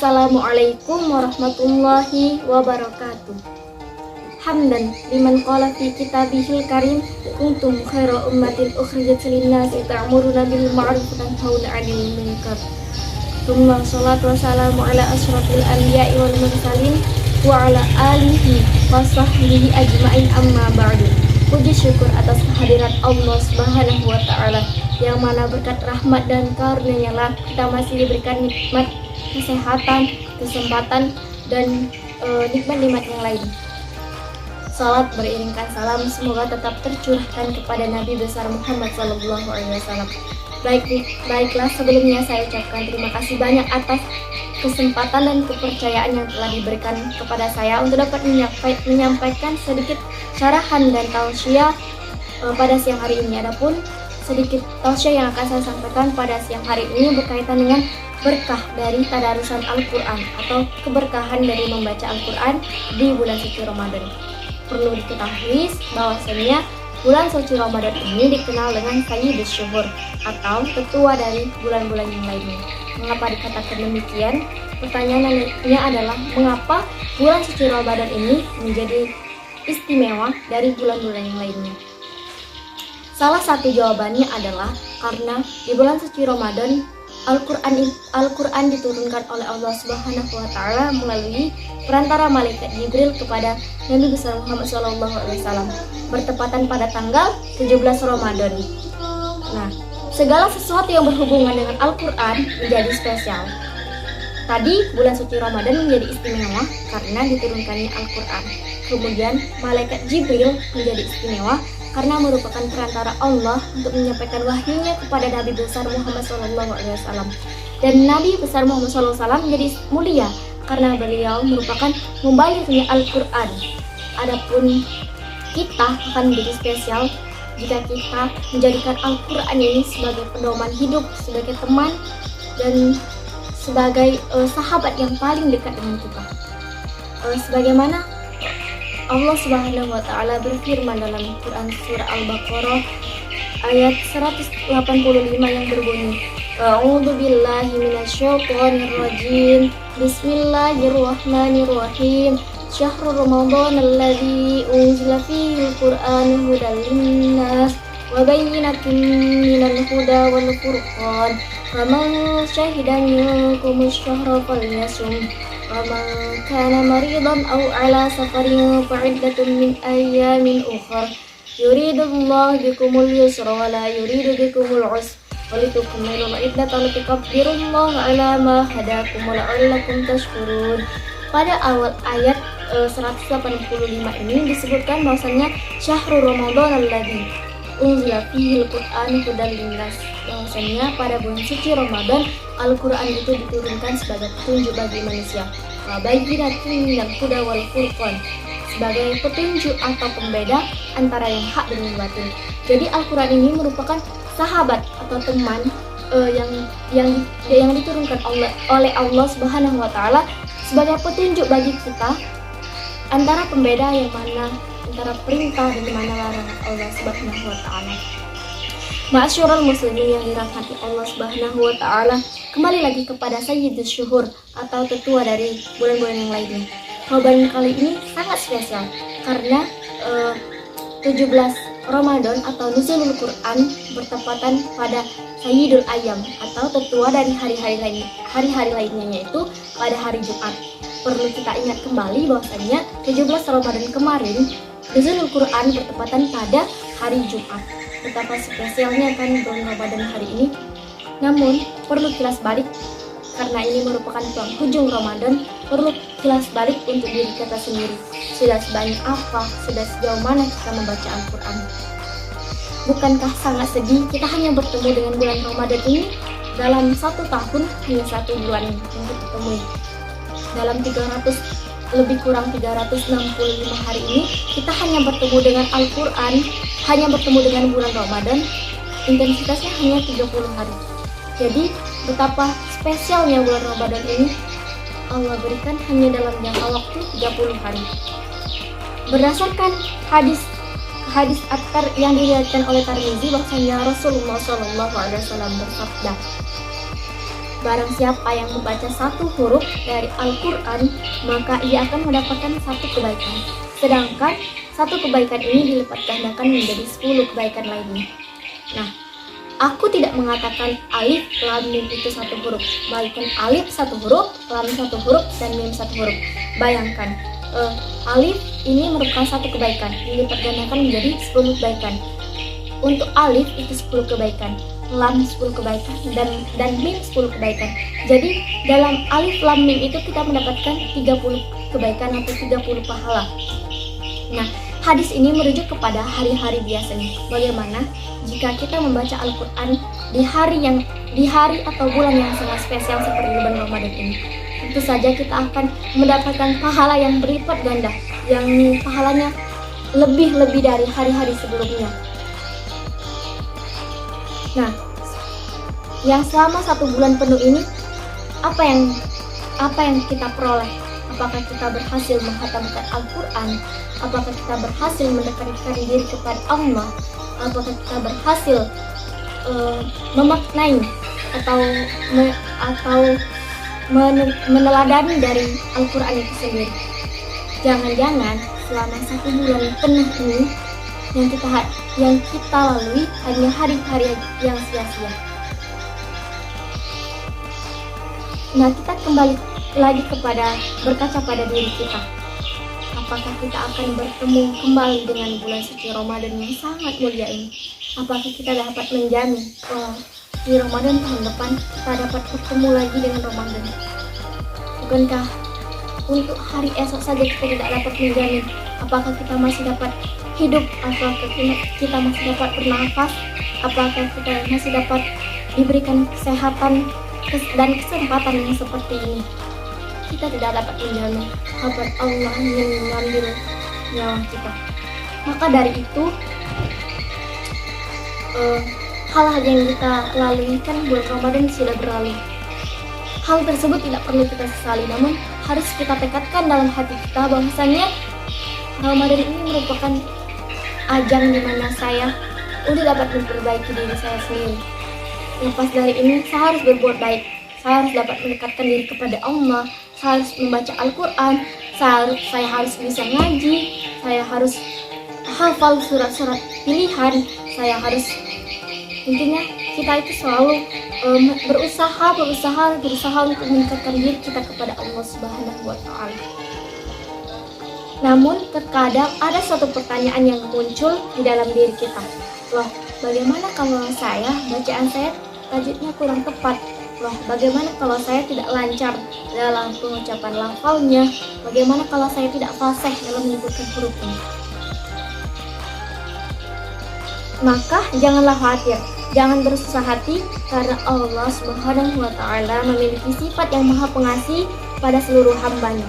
Assalamualaikum warahmatullahi wabarakatuh. Hamdan liman qala fi kitabihil karim kuntum khaira ummatin ukhrijat lin-nasi ta'muruna bil ma'ruf wa tanhauna 'anil munkar. Tsumma sholatu wassalamu ala asyrafil anbiya'i wal mursalin wa ala alihi wa sahbihi ajma'in amma ba'du. Puji syukur atas kehadiran Allah Subhanahu wa taala yang mana berkat rahmat dan karunia-Nya kita masih diberikan nikmat kesehatan, kesempatan, dan nikmat-nikmat yang lain. Salat beriringkan salam semoga tetap tercurahkan kepada Nabi besar Muhammad SAW. Baiklah, sebelumnya saya ucapkan terima kasih banyak atas kesempatan dan kepercayaan yang telah diberikan kepada saya untuk dapat menyampaikan sedikit syarahan dan tausiah pada siang hari ini. Adapun sedikit tausiah yang akan saya sampaikan pada siang hari ini berkaitan dengan berkah dari tadarusan Al-Quran atau keberkahan dari membaca Al-Quran di bulan suci Ramadan. Perlu diketahui bahwasanya bulan suci Ramadan ini dikenal dengan Sayyidus Syuhur atau tetua dari bulan-bulan yang lainnya. Mengapa dikatakan demikian? Pertanyaannya adalah mengapa bulan suci Ramadan ini menjadi istimewa dari bulan-bulan yang lainnya? Salah satu jawabannya adalah karena di bulan suci Ramadan Al-Quran diturunkan oleh Allah Subhanahu wa taala melalui perantara malaikat Jibril kepada Nabi besar Muhammad SAW bertepatan pada tanggal 17 Ramadan. Nah, segala sesuatu yang berhubungan dengan Al-Quran menjadi spesial. Tadi bulan suci Ramadan menjadi istimewa karena diturunkannya Al-Quran. Kemudian malaikat Jibril menjadi istimewa karena merupakan perantara Allah untuk menyampaikan wahyunya kepada Nabi besar Muhammad SAW. Dan Nabi besar Muhammad SAW menjadi mulia karena beliau merupakan membaliknya Al-Quran. Adapun kita akan menjadi spesial jika kita menjadikan Al-Quran ini sebagai pedoman hidup, sebagai teman, dan sebagai sahabat yang paling dekat dengan kita. Sebagaimana Allah Subhanahu wa taala berfirman dalam Quran surah Al-Baqarah ayat 185 yang berbunyi, A'udzu billahi minasyaitonir rajim. Bismillahirrahmanirrahim. Syahrul Ramadan alladzi unzila fihil Qur'anu hudan linnas wa bayyinatin minal huda wal furqan. Faman syahida minkum asy-syahra falyasum. وَمَنْ كَانَ مَرِيضًا أَوْ عَلَى سَفَرٍ فَعِدَّةٌ مِنْ أَيَّامٍ أُخَرَ يُرِيدُ اللَّهُ بِكُمُ الْيُسْرَ وَلَا يُرِيدُ بِكُمُ الْعُسْرَ وَلِتُكْمِلُوا الْعِدَّةَ وَلِتُكَبِّرُوا اللَّهَ عَلَى مَا هَدَاكُمْ وَلَعَلَّكُمْ تَشْكُرُونَ. Pada awal ayat 185 ini disebutkan bahwasanya Syahrul Ramadan alladzi unzila fihil Qur'anu hudan linnas, bahwasanya pada bulan suci Ramadan Al-Quran itu diturunkan sebagai petunjuk bagi manusia, wabayyinatin minal huda wal furqan, sebagai petunjuk atau pembeda antara yang hak dan yang batil. Jadi Al-Quran ini merupakan sahabat atau teman yang diturunkan oleh Allah Subhanahu wa taala sebagai petunjuk bagi kita antara pembeda yang mana antara perintah dan mana larangan Allah Subhanahu wa taala. Ma'asyiral muslimin yang dirahmati Allah Subhanahu wa taala, kembali lagi kepada Sayyidus Syuhur atau tetua dari bulan-bulan yang lainnya. Bulan kali ini sangat spesial karena 17 Ramadan atau Nuzulul Quran bertepatan pada Sayyidul Ayyam atau tetua dari hari-hari lainnya, yaitu pada hari Jumat. Perlu kita ingat kembali bahwasanya 17 Ramadan kemarin Nuzulul Quran bertepatan pada hari Jumat. Betapa spesialnya kan bulan Ramadan hari ini. Namun perlu kilas balik karena ini merupakan penghujung Ramadan. Perlu kilas balik untuk diri kita sendiri. Sudah sebanyak apa, sudah sejauh mana kita membaca Al-Quran? Bukankah sangat sedih kita hanya bertemu dengan bulan Ramadan ini dalam satu tahun hanya satu bulan yang kita temui. Dalam lebih kurang 365 hari ini kita hanya bertemu dengan Al-Quran, hanya bertemu dengan bulan Ramadan, intensitasnya hanya 30 hari. Jadi betapa spesialnya bulan Ramadan ini Allah berikan hanya dalam jangka waktu 30 hari. Berdasarkan hadis Athar yang diriwayatkan oleh Tirmizi bahwasanya Rasulullah SAW bersabda, barang siapa yang membaca satu huruf dari Al-Quran, maka ia akan mendapatkan satu kebaikan. Sedangkan satu kebaikan ini dilipat gandakan menjadi 10 kebaikan lainnya. Nah, aku tidak mengatakan alif, lam, mim itu satu huruf, melainkan alif satu huruf, lam satu huruf, dan mim satu huruf. Bayangkan, alif ini merupakan satu kebaikan, dilipat gandakan menjadi 10 kebaikan. Untuk alif itu 10 kebaikan, lam 10 kebaikan, dan mim 10 kebaikan. Jadi dalam alif, lam, mim itu kita mendapatkan 30 kebaikan atau 30 pahala. Nah, hadis ini merujuk kepada hari-hari biasanya. Bagaimana jika kita membaca Al-Quran di hari atau bulan yang sangat spesial seperti bulan Ramadan ini? Tentu saja kita akan mendapatkan pahala yang berlipat ganda, yang pahalanya lebih dari hari-hari sebelumnya. Nah, yang selama 1 bulan penuh ini, apa yang kita peroleh? Apakah kita berhasil menghatamkan Al-Quran? Apakah kita berhasil mendekatkan diri kepada Allah? Apakah kita berhasil memaknai atau meneladani dari Al-Quran itu sendiri? Jangan-jangan selama 1 bulan penuh ini yang kita lalui hanya hari-hari yang sia-sia. Nah, kita kembali lagi kepada berkaca pada diri kita. Apakah kita akan bertemu kembali dengan bulan suci Ramadan yang sangat mulia ini? Apakah kita dapat menjamin di Ramadan tahun depan kita dapat bertemu lagi dengan Ramadan? Bukankah untuk hari esok saja kita tidak dapat menjamin apakah kita masih dapat hidup, apakah kita masih dapat bernafas, apakah kita masih dapat diberikan kesehatan dan kesempatan yang seperti ini? Kita tidak dapat menjamin kapan Allah yang mengambil nyawa kita. Maka dari itu, hal-hal yang kita lalui kan bulan Ramadan sudah berlalu. Hal tersebut tidak perlu kita sesali, namun harus kita tekadkan dalam hati kita bahwasanya Ramadan ini merupakan ajang di mana saya untuk dapat memperbaiki diri saya sendiri. Lepas dari ini, saya harus berbuat baik. Saya harus dapat mendekatkan diri kepada Allah. Saya harus membaca Al-Quran. Saya harus bisa ngaji. Saya harus hafal surat-surat pilihan. Saya harus, intinya kita itu selalu berusaha untuk meningkatkan diri kita kepada Allah Subhanahu wa Ta'ala. Namun terkadang ada suatu pertanyaan yang muncul di dalam diri kita. Loh, bagaimana kalau bacaan saya tajwidnya kurang tepat? Loh, bagaimana kalau saya tidak lancar dalam pengucapan lafalnya? Bagaimana kalau saya tidak fasih dalam menyebutkan hurufnya? Maka janganlah khawatir, jangan bersusah hati, karena Allah Subhanahu wa Ta'ala memiliki sifat yang maha pengasih pada seluruh hambanya.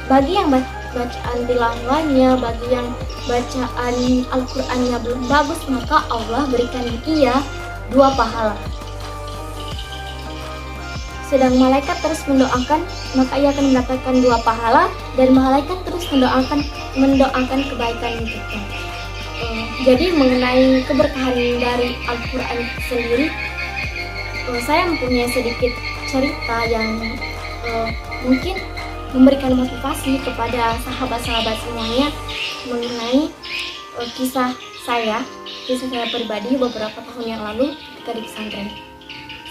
Bagi yang bacaan tilawahnya, bagi yang bacaan Al-Qur'annya belum bagus, maka Allah berikan ia 2 pahala. Sedang malaikat terus mendoakan, maka ia akan mendapatkan 2 pahala, dan malaikat terus mendoakan kebaikan untuknya. Jadi mengenai keberkahan dari Al-Quran sendiri, saya mempunyai sedikit cerita yang mungkin memberikan motivasi kepada sahabat-sahabat semuanya mengenai kisah saya pribadi beberapa tahun yang lalu ketika di pesantren.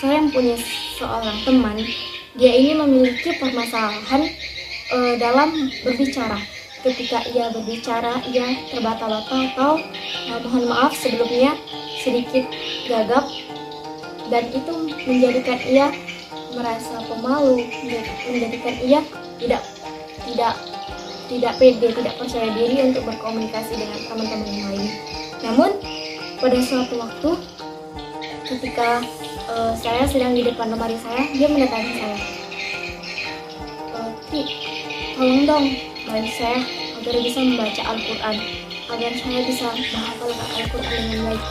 Saya mempunyai seorang teman, dia ini memiliki permasalahan dalam berbicara. Ketika ia berbicara, ia terbata-bata atau mohon maaf sebelumnya sedikit gagap, dan itu menjadikan ia merasa pemalu, menjadikan ia tidak pede, tidak percaya diri untuk berkomunikasi dengan teman-teman yang lain. Namun pada suatu waktu ketika saya sedang di depan lemari saya, dia mendatangi saya. Tolong dong bantu saya agar bisa membaca Al-Quran, agar saya bisa menghafalkan Al-Quran dengan baik.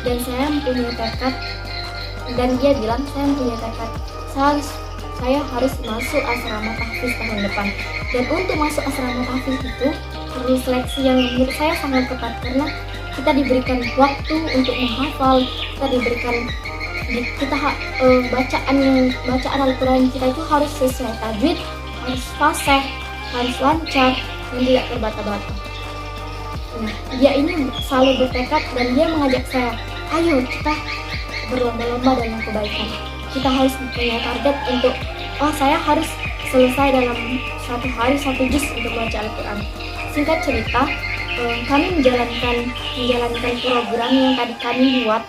Dan saya mempunyai tekad, dan dia bilang saya mempunyai tekad, saya harus masuk asrama tahfiz tahun depan. Dan untuk masuk asrama tahfiz itu perlu seleksi yang menurut saya sangat ketat, karena kita diberikan waktu untuk menghafal, kita diberikan bacaan Al-Quran kita itu harus sesuai tajwid, harus fasih, harus lancar, dan tidak terbata-bata. Nah, dia ini selalu bertekad dan dia mengajak saya, ayo kita berlomba-lomba dalam kebaikan. Kita harus punya target untuk, saya harus selesai dalam satu hari 1 juz untuk baca Al-Quran. Singkat cerita, kami menjalankan program yang tadi kami buat.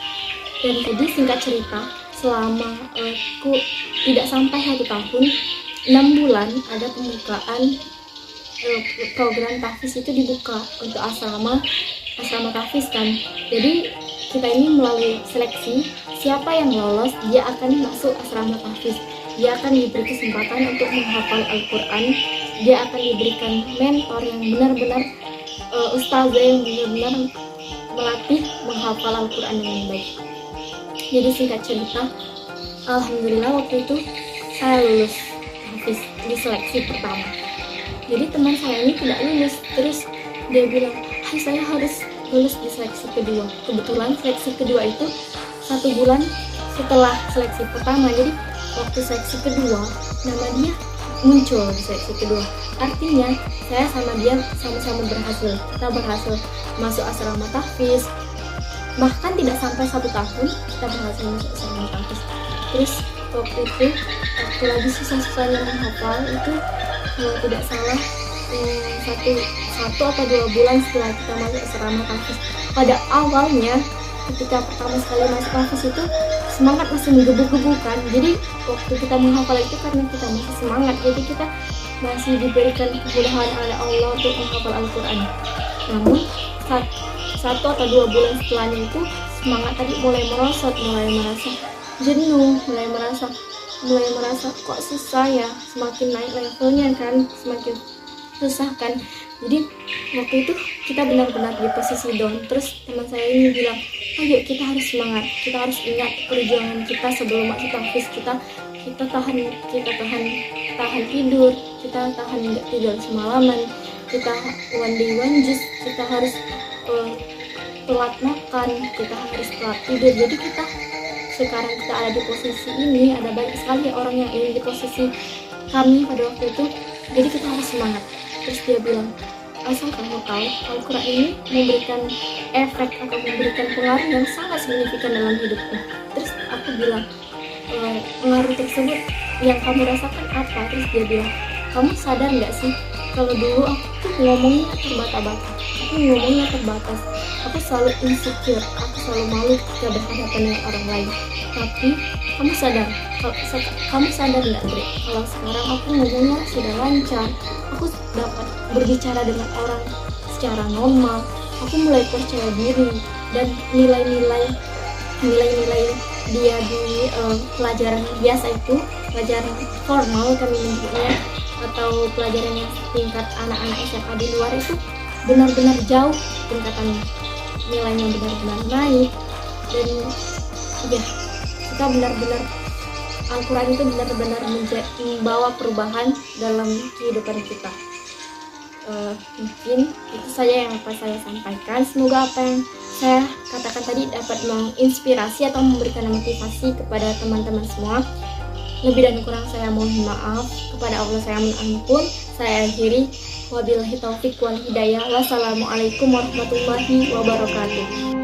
Dan jadi singkat cerita, selama tidak sampai 1 tahun, 6 bulan ada pembukaan program tahfiz itu dibuka untuk asrama tahfiz kan. Jadi kita ini melalui seleksi, siapa yang lolos dia akan masuk asrama tahfiz. Dia akan diberi kesempatan untuk menghafal Al-Quran. Dia akan diberikan mentor yang benar-benar ustazah yang benar-benar melatih menghafal Al-Quran dengan baik. Jadi singkat cerita, alhamdulillah waktu itu saya lulus tahfiz di seleksi pertama. Jadi teman saya ini tidak lulus, terus dia bilang, saya harus lulus di seleksi kedua. Kebetulan seleksi kedua itu 1 bulan setelah seleksi pertama. Jadi waktu seleksi kedua, nama dia muncul di seleksi kedua. Artinya saya sama dia sama-sama berhasil. Kita berhasil masuk asrama tahfiz. Bahkan tidak sampai 1 tahun kita berhasil masuk asrama tahfiz. Terus waktu itu, waktu lagi susah-susahnya menghafal itu, kalau tidak salah 1 atau 2 bulan setelah kita masuk asrama tahfiz. Pada awalnya ketika pertama sekali masuk tahfiz itu semangat masih menggebu-gebu kan. Jadi waktu kita menghafal itu karena kita masih semangat, jadi kita masih diberikan kemudahan oleh Allah untuk menghafal Al-Quran. Namun 1 atau 2 bulan setelahnya itu semangat tadi mulai merosot, mulai merasa jenuh, mulai merasa kok susah ya, semakin naik levelnya kan, semakin susah kan. Jadi waktu itu kita benar-benar di posisi down. Terus teman saya ini bilang, ayo kita harus semangat, kita harus ingat perjuangan kita sebelum masuk tahfiz. Kita tahan tidur, kita tahan nggak tidur semalaman, kita one day one juz, kita harus telat makan, kita harus telat tidur. Jadi sekarang kita ada di posisi ini, ada banyak sekali orang yang ingin di posisi kami pada waktu itu. Jadi kita harus semangat. Terus dia bilang, asal kamu tahu, Al-Quran ini memberikan efek atau memberikan pengaruh yang sangat signifikan dalam hidupku. Terus aku bilang, pengaruh tersebut yang kamu rasakan apa? Terus dia bilang, kamu sadar nggak sih kalau dulu aku ngomongnya terbata-bata, aku ngomongnya terbatas, aku selalu insecure, aku selalu malu ketika berhadapan dengan orang lain. Tapi kamu sadar nggak, Bre, kalau sekarang aku ngomongnya sudah lancar, aku dapat berbicara dengan orang secara normal, aku mulai percaya diri, dan nilai-nilai dia di pelajaran biasa itu, pelajaran formal kami menyebutnya, atau pelajaran yang tingkat anak-anak SMA di luar itu benar-benar jauh tingkatannya, nilainya benar-benar naik. Dan ya, kita benar-benar Al-Quran itu benar-benar membawa perubahan dalam kehidupan kita. Mungkin itu saja yang apa saya sampaikan. Semoga apa yang saya katakan tadi dapat menginspirasi atau memberikan motivasi kepada teman-teman semua. Lebih dan kurang saya mohon maaf, kepada Allah saya mohon ampun. Saya akhiri, wabillahi taufik wal hidayah. Wassalamualaikum warahmatullahi wabarakatuh.